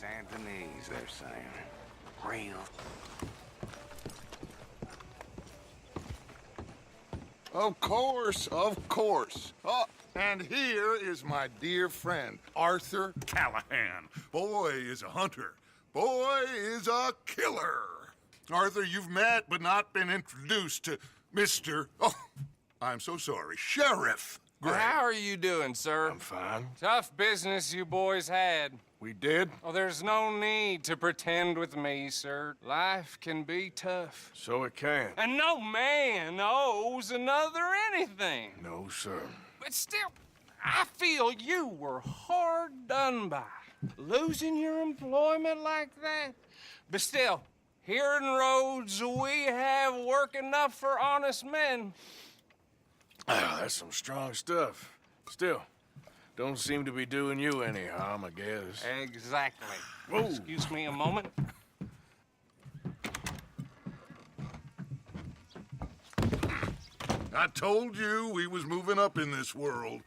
Santonese, they're saying. Real. Of course, of course. Oh, and here is my dear friend, Arthur Callahan. Boy is a hunter. Boy is a killer. Arthur, you've met but not been introduced to Mr. Oh, I'm so sorry, Sheriff Gray. How are you doing, sir? I'm fine. Tough business you boys had. We did? Oh, there's no need to pretend with me, sir. Life can be tough. So it can. And no man owes another anything. No, sir. But still, I feel you were hard done by. Losing your employment like that. But still, here in Rhodes, we have work enough for honest men. Ah, that's some strong stuff. Still, don't seem to be doing you any harm, I guess. Exactly. Whoa. Excuse me a moment. I told you we was moving up in this world.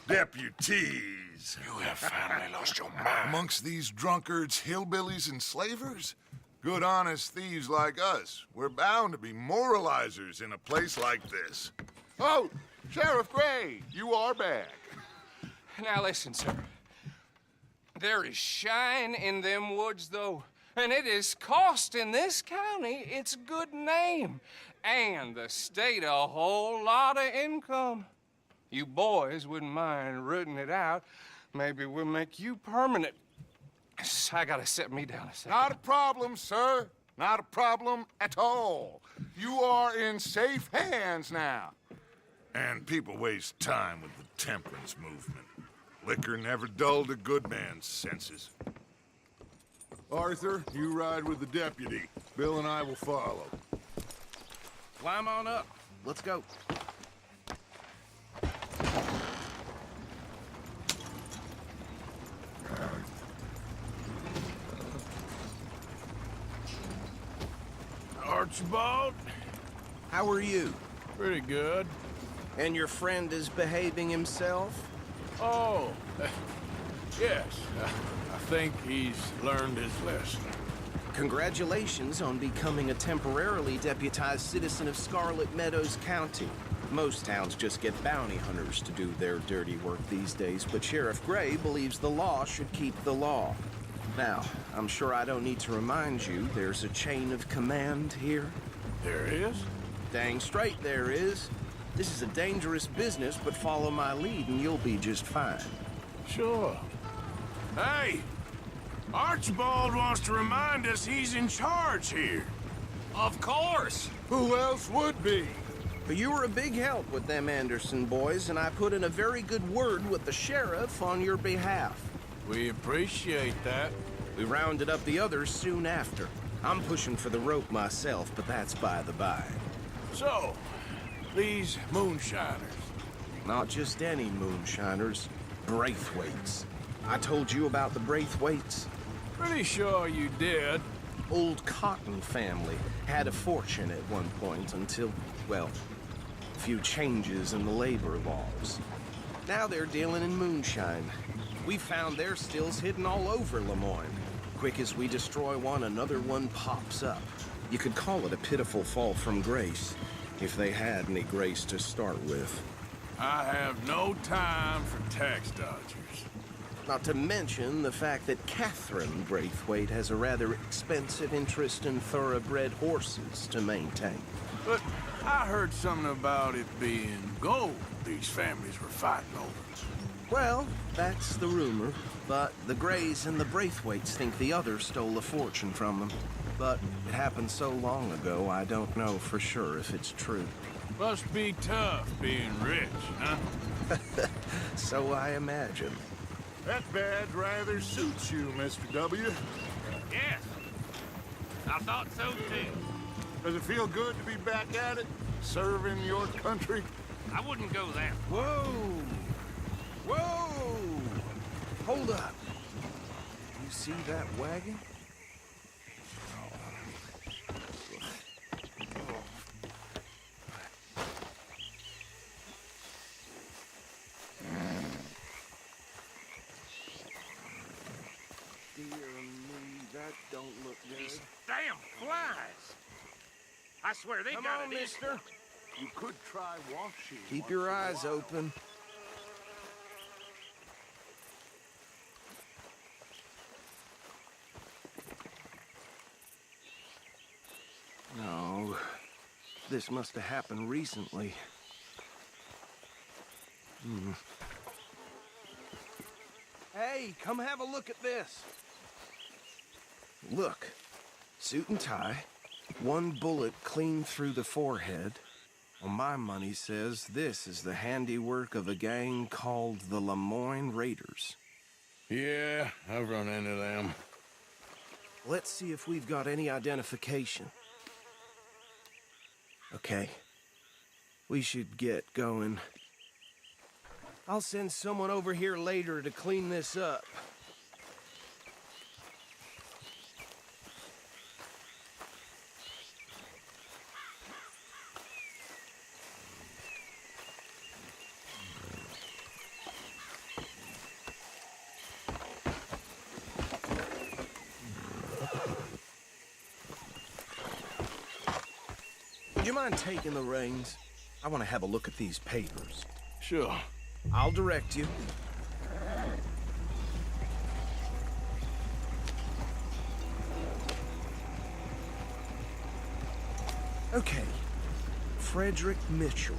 Deputies. You have finally lost your mind. Amongst these drunkards, hillbillies, and slavers? Good honest thieves like us. We're bound to be moralizers in a place like this. Oh, Sheriff Gray, you are back. Now listen, sir. There is shine in them woods, though, and it is costing this county its good name and the state a whole lot of income. You boys wouldn't mind rooting it out. Maybe we'll make you permanent. I gotta set me down a second. Not a problem, sir. Not a problem at all. You are in safe hands now. And people waste time with the temperance movement. Liquor never dulled a good man's senses. Arthur, you ride with the deputy. Bill and I will follow. Climb on up. Let's go. Archibald? How are you? Pretty good. And your friend is behaving himself? Oh, yes. I think he's learned his lesson. Congratulations on becoming a temporarily deputized citizen of Scarlet Meadows County. Most towns just get bounty hunters to do their dirty work these days, but Sheriff Gray believes the law should keep the law. Now, I'm sure I don't need to remind you there's a chain of command here. There is? Dang straight there is. This is a dangerous business, but follow my lead and you'll be just fine. Sure. Hey! Archibald wants to remind us he's in charge here. Of course. Who else would be? But you were a big help with them Anderson boys, and I put in a very good word with the sheriff on your behalf. We appreciate that. We rounded up the others soon after. I'm pushing for the rope myself, but that's by the by. So, these moonshiners. Not just any moonshiners, Braithwaites. I told you about the Braithwaites? Pretty sure you did. Old Cotton family had a fortune at one point until, well, a few changes in the labor laws. Now they're dealing in moonshine. We found their stills hidden all over Lemoyne. Quick as we destroy one, another one pops up. You could call it a pitiful fall from grace, if they had any grace to start with. I have no time for tax dodgers. Not to mention the fact that Catherine Braithwaite has a rather expensive interest in thoroughbred horses to maintain. But I heard something about it being gold these families were fighting over. Well, that's the rumor, but the Grays and the Braithwaites think the other stole a fortune from them. But it happened so long ago, I don't know for sure if it's true. Must be tough being rich, huh? So I imagine. That badge rather suits you, Mr. W. Yes. I thought so, too. Does it feel good to be back at it? Serving your country? I wouldn't go that far. Whoa! Whoa! Hold up. You see that wagon? Dear That don't look good. These damn flies! I swear they Come got on, it in. mister. You could try washing. Keep your eyes open. No, this must have happened recently. Hey, come have a look at this. Look, suit and tie, one bullet clean through the forehead. Well, my money says this is the handiwork of a gang called the Lemoyne Raiders. Yeah, I've run into them. Let's see if we've got any identification. Okay. We should get going. I'll send someone over here later to clean this up. Would you mind taking the reins? I want to have a look at these papers. Sure. I'll direct you. Okay. Frederick Mitchell,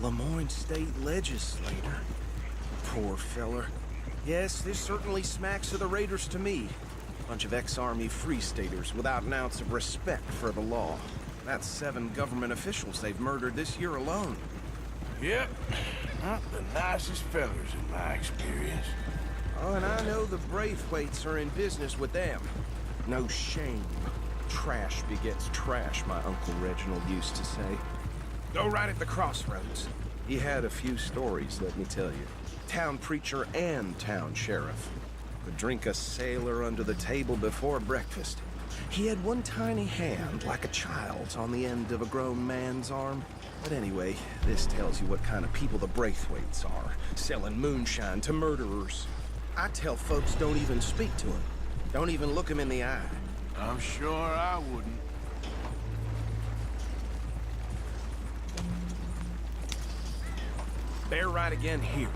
Lemoyne State Legislator. Poor feller. Yes, this certainly smacks of the Raiders to me. Bunch of ex-Army Free Staters without an ounce of respect for the law. That's 7 government officials they've murdered this year alone. Yep. Not the nicest fellers in my experience. Oh, and I know the Braithwaites are in business with them. No shame. Trash begets trash, my Uncle Reginald used to say. Go right at the crossroads. He had a few stories, let me tell you. Town preacher and town sheriff. Would drink a sailor under the table before breakfast. He had one tiny hand, like a child's, on the end of a grown man's arm. But anyway, this tells you what kind of people the Braithwaites are, selling moonshine to murderers. I tell folks don't even speak to him. Don't even look him in the eye. I'm sure I wouldn't. Bear right again here.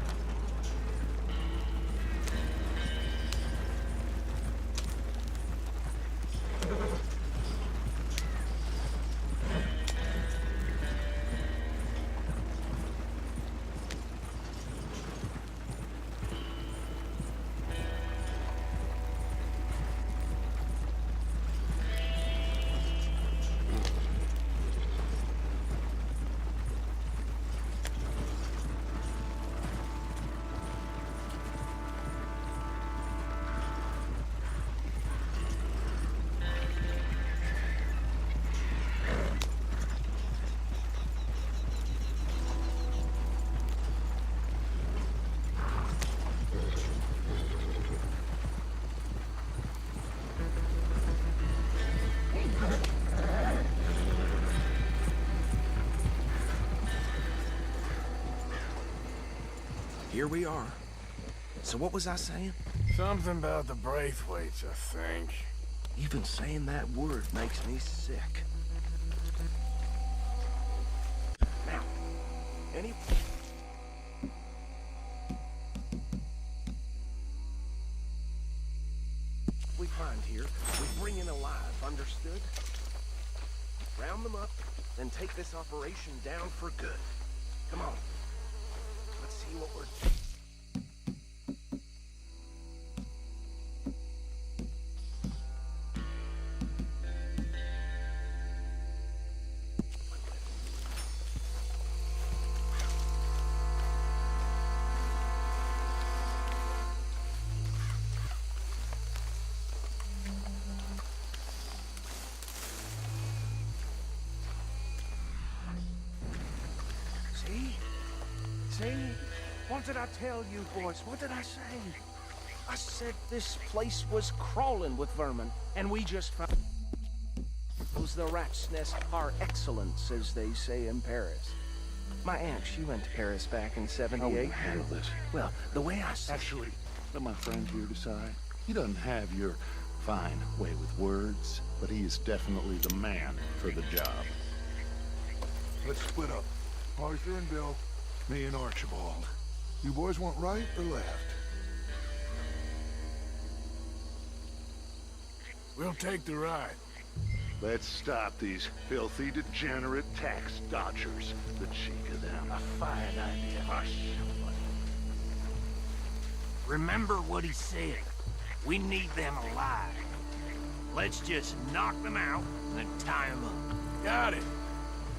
Here we are. So what was I saying? Something about the Braithwaites, I think. Even saying that word makes me sick. Now, any... we find here, we bring in alive, understood? Round them up, then take this operation down for good. Come on. Let's see what we're... See? What did I tell you, boys? What did I say? I said this place was crawling with vermin, and we just found... was the rat's nest par excellence, as they say in Paris. My aunt, she went to Paris back in '78. How will you handle this? Well, the way I said... Actually, let my friend here decide. He doesn't have your fine way with words, but he is definitely the man for the job. Let's split up. Arthur and Bill, me and Archibald. You boys want right or left? We'll take the ride. Let's stop these filthy, degenerate tax dodgers. The cheek of them. A fine idea. Hush. Remember what he said. We need them alive. Let's just knock them out and then tie them up. Got it,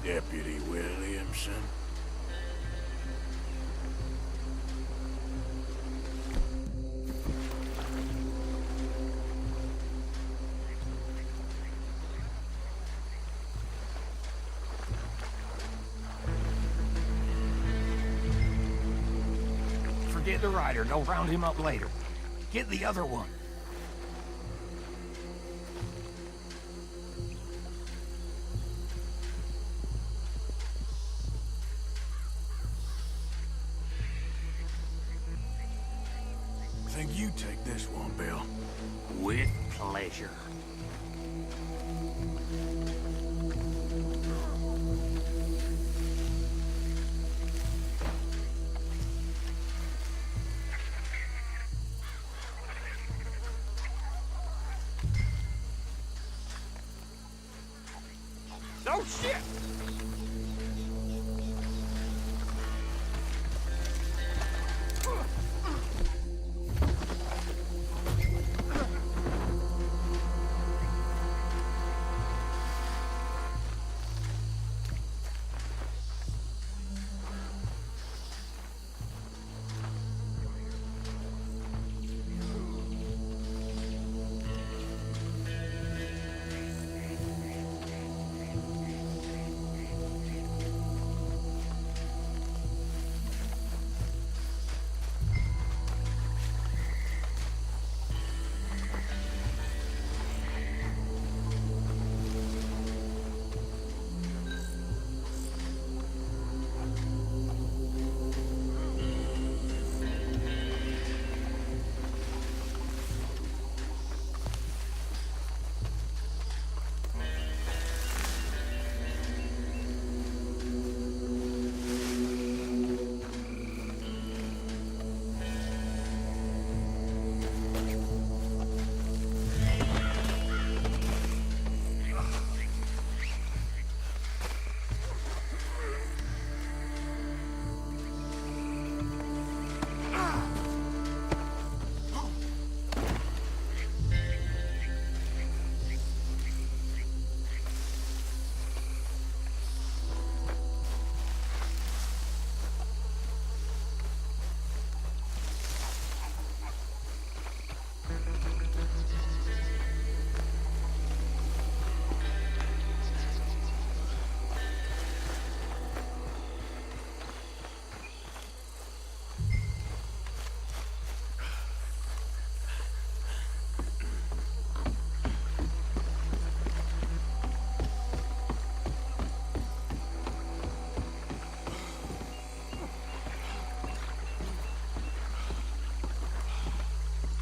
Deputy Williamson. Forget the rider. Go round him up later. Get the other one. I think you take this one, Bill. With pleasure. Oh, shit!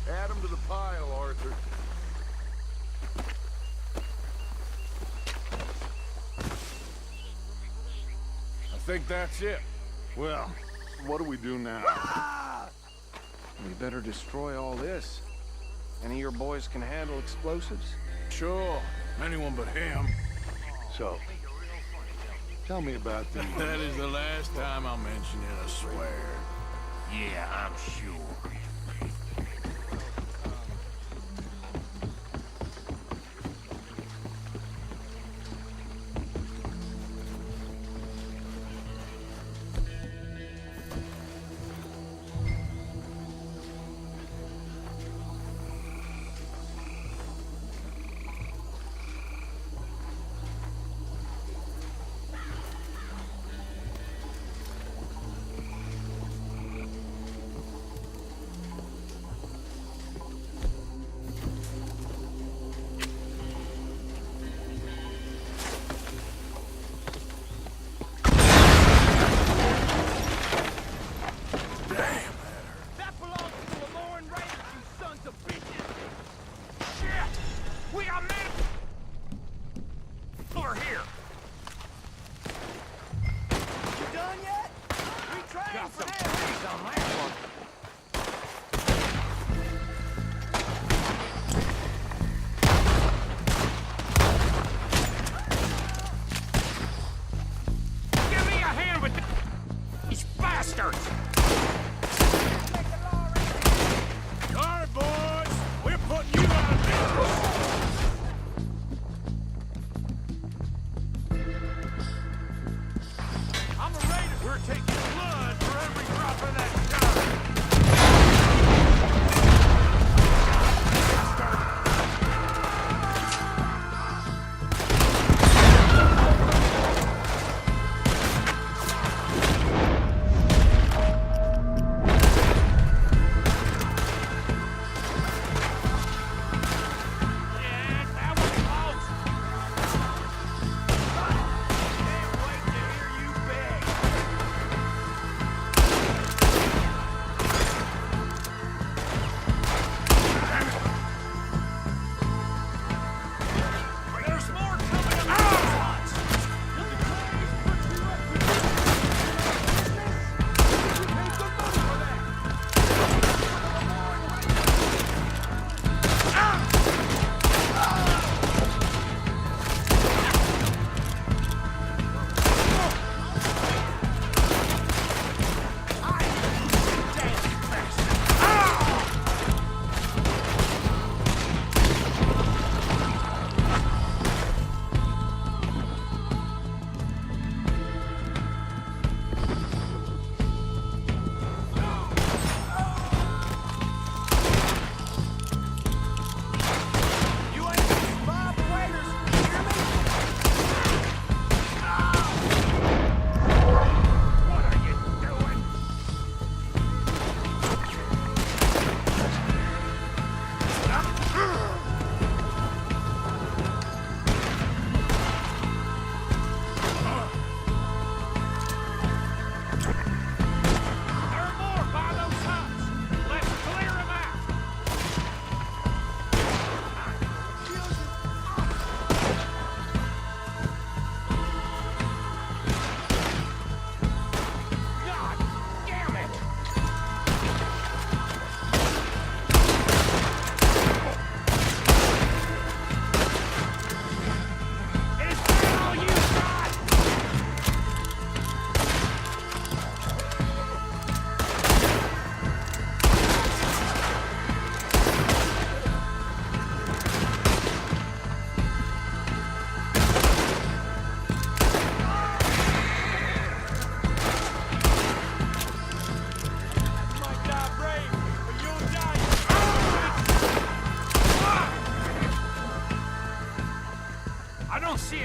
Add them to the pile, Arthur. I think that's it. Well, what do we do now? We better destroy all this. Any of your boys can handle explosives? Sure, anyone but him. So, tell me about the... That is the last time I'll mention it, I swear. Yeah, I'm sure.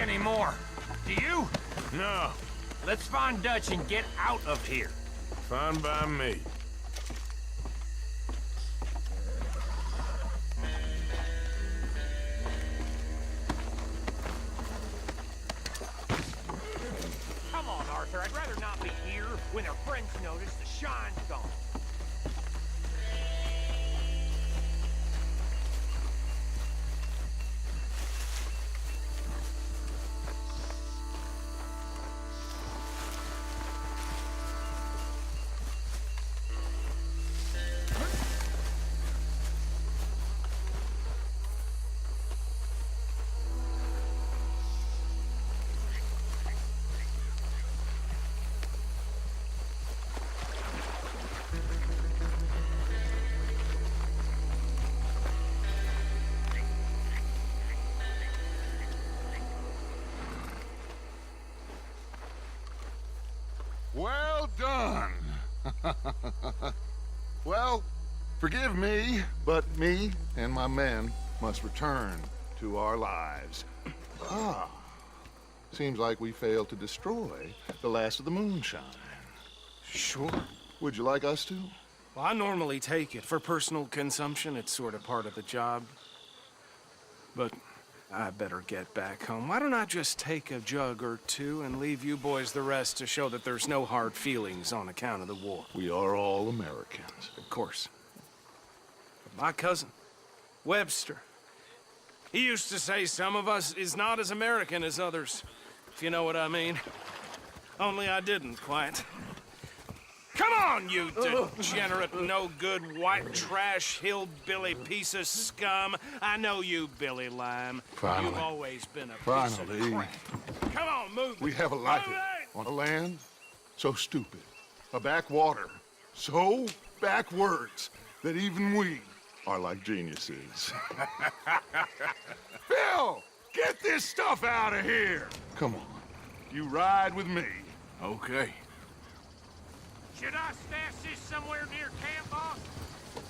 anymore. Do you? No, Let's find Dutch and get out of here. fine by me. Come on, Arthur. I'd rather not be here when our friends notice the shine's gone. Well done. Well, forgive me, but me and my men must return to our lives. Ah, seems like we failed to destroy the last of the moonshine. Sure. Would you like us to? Well, I normally take it. For personal consumption, it's sort of part of the job. But I better get back home. Why don't I just take a jug or two and leave you boys the rest to show that there's no hard feelings on account of the war? We are all Americans. Of course. But my cousin, Webster, he used to say some of us is not as American as others, if you know what I mean. Only I didn't quite. Come on, you degenerate, no-good, white trash, hillbilly piece of scum. I know you, Billy Lime. Finally. You've always been a piece of Finally. crap. Come on, move We it. have a life Move it! on a land so stupid, a backwater so backwards that even we are like geniuses. Phil, get this stuff out of here. Come on, you ride with me. Okay. Should I stash this somewhere near camp, boss?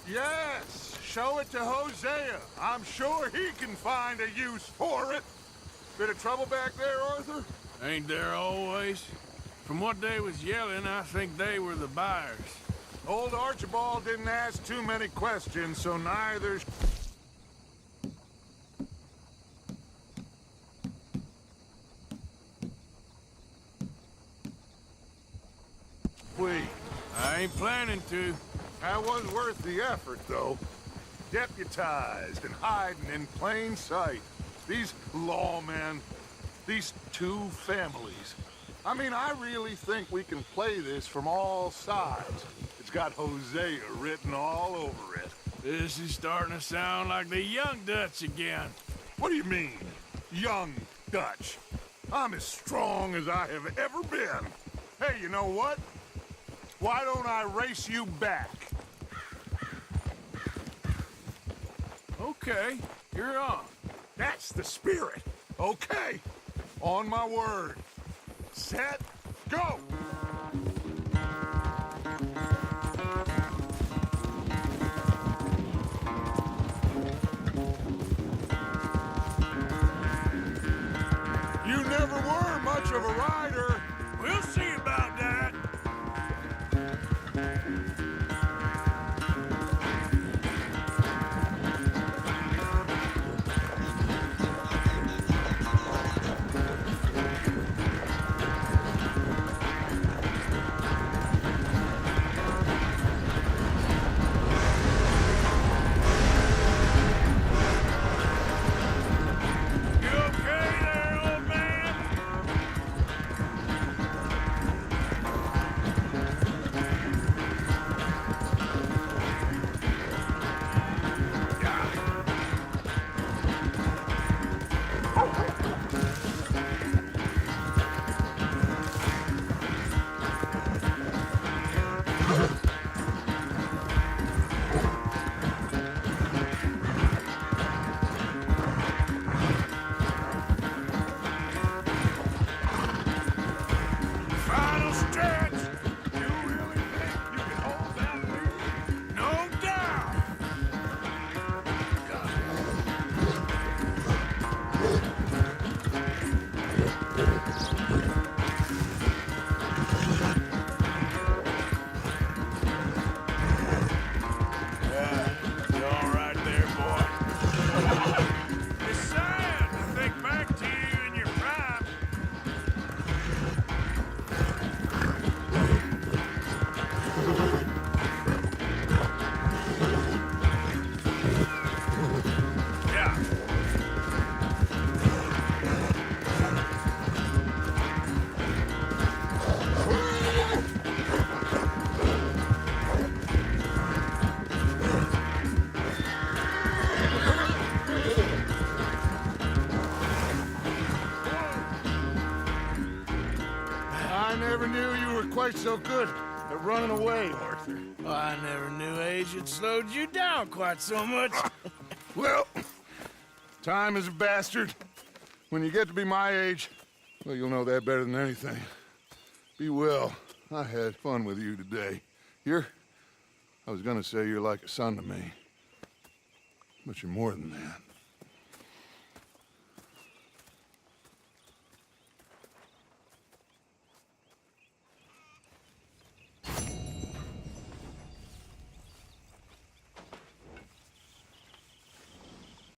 Yes, show it to Hosea. I'm sure he can find a use for it. Bit of trouble back there, Arthur? Ain't there always? From what they was yelling, I think they were the buyers. Old Archibald didn't ask too many questions, so neither... Please. I ain't planning to. That was worth the effort, though. Deputized and hiding in plain sight. These lawmen, these two families. I mean, I really think we can play this from all sides. It's got Hosea written all over it. This is starting to sound like the young Dutch again. What do you mean, young Dutch? I'm as strong as I have ever been. Hey, you know what? Why don't I race you back? Okay, you're on. That's the spirit. Okay. On my word. Set, go! You never were much of a rider. We'll see about that. quite so good at running away, Arthur. Oh, I never knew age had slowed you down quite so much. Well, time is a bastard. When you get to be my age, well, you'll know that better than anything. Be well. I had fun with you today. I was gonna say you're like a son to me. But you're more than that.